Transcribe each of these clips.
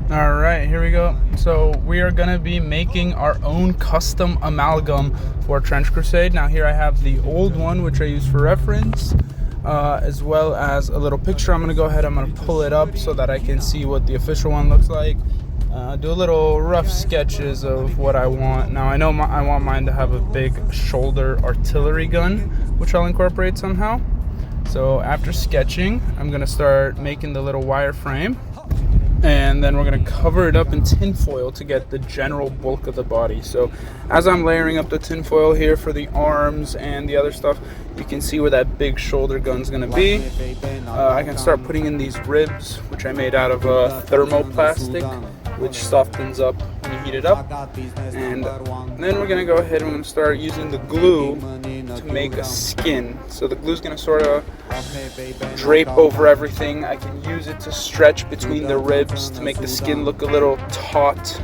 All right, here we go. So we are gonna be making our own custom amalgam for Trench Crusade. Now here I have the old one, which I use for reference, as well as a little picture. I'm gonna pull it up so that I can see what the official one looks like. Do a little rough sketches of what I want. Now I know I want mine to have a big shoulder artillery gun, which I'll incorporate somehow. So after sketching, I'm gonna start making the little wireframe. And then we're going to cover it up in tin foil to get the general bulk of the body. So as I'm layering up the tin foil here for the arms and the other stuff, you can see where that big shoulder gun's going to be. I can start putting in these ribs, which I made out of thermoplastic, which softens up when you heat it up. And then we're going to go ahead and we're going to start using the glue to make a skin. So the glue's going to sort of drape over everything. I can use it to stretch between the ribs to make the skin look a little taut.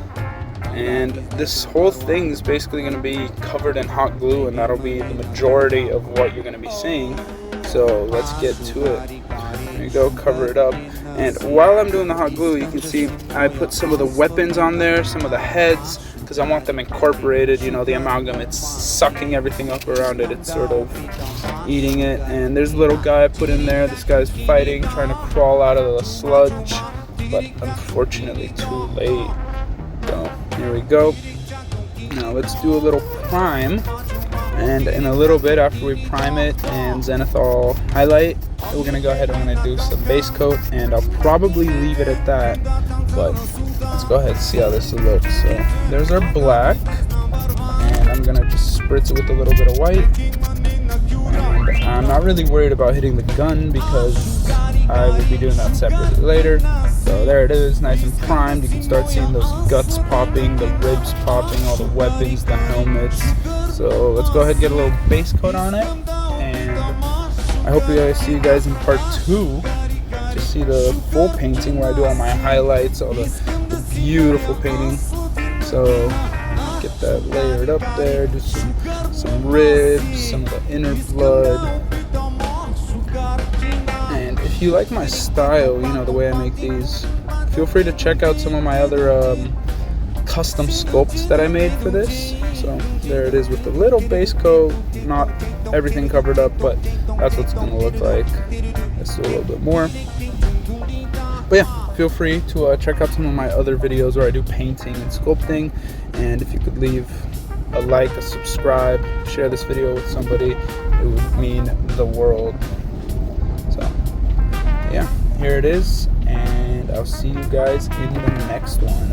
And this whole thing is basically going to be covered in hot glue, and that'll be the majority of what you're going to be seeing. So let's get to it. There you go, cover it up. And while I'm doing the hot glue, you can see I put some of the weapons on there, some of the heads, because I want them incorporated. You know, the amalgam, it's sucking everything up around it. It's sort of eating it. And there's a little guy I put in there. This guy's fighting, trying to crawl out of the sludge, but unfortunately too late. So here we go. Now let's do a little prime. And in a little bit, after we prime it and zenithal highlight, we're going to go ahead and we're going to do some base coat, and I'll probably leave it at that. But let's go ahead and see how this looks. So there's our black, and I'm going to just spritz it with a little bit of white. And I'm not really worried about hitting the gun because I will be doing that separately later. So there it is, nice and primed. You can start seeing those guts popping, the ribs popping, all the weapons, the helmets. So let's go ahead and get a little base coat on it, and I hope I see you guys in part 2 to see the full painting where I do all my highlights, all the beautiful painting. So get that layered up there, do some ribs, some of the inner blood. And if you like my style, you know, the way I make these, feel free to check out some of my other custom sculpts that I made for this. So there it is with the little base coat, not everything covered up, but that's what it's going to look like. Let's do a little bit more. But yeah, feel free to check out some of my other videos where I do painting and sculpting. And if you could leave a like, a subscribe, share this video with somebody, it would mean the world. So yeah, here it is, and I'll see you guys in the next one.